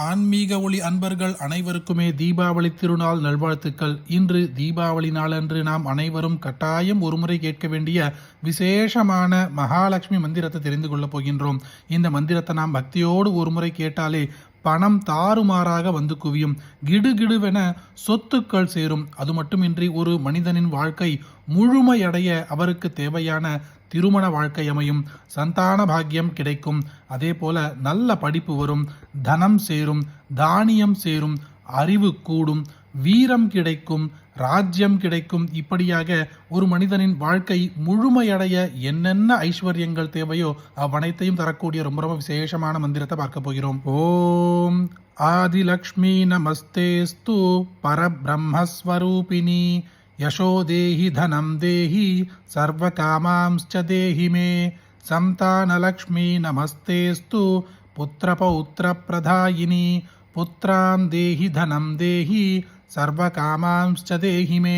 ஆன்மீக ஒளி அன்பர்கள் அனைவருக்குமே தீபாவளி திருநாள் நல்வாழ்த்துக்கள். இன்று தீபாவளி நாளன்று நாம் அனைவரும் கட்டாயம் ஒருமுறை கேட்க வேண்டிய விசேஷமான மகாலட்சுமி மந்திரத்தை தெரிந்து கொள்ளப் போகின்றோம். இந்த மந்திரத்தை நாம் பக்தியோடு ஒருமுறை கேட்டாலே பணம் தாறுமாறாக வந்து குவியும், கிடுகிடுவென சொத்துக்கள் சேரும். அது மட்டுமின்றி ஒரு மனிதனின் வாழ்க்கை முழுமையடைய அவருக்கு தேவையான திருமண வாழ்க்கை அமையும், சந்தான பாக்கியம் கிடைக்கும், அதே போல நல்ல படிப்பு வரும், தனம் சேரும், தானியம் சேரும், அறிவு கூடும், வீரம் கிடைக்கும், ராஜ்யம் கிடைக்கும். இப்படியாக ஒரு மனிதனின் வாழ்க்கை முழுமையடைய என்னென்ன ஐஸ்வர்யங்கள் தேவையோ அவ்வனைத்தையும் தரக்கூடிய ரொம்ப ரொம்ப விசேஷமான மந்திரத்தை பார்க்க போகிறோம். ஓம் ஆதிலக்ஷ்மி நமஸ்தேஸ்து பரபிரம்மஸ்வரூபிணி यशो देहि धनं देहि सर्वकामांश्च देहि मे संतानलक्ष्मी नमस्तेस्तु पुत्रपौत्रप्रदायिनी पुत्रां देहि धनं देहि सर्वकामांश्च देहि मे।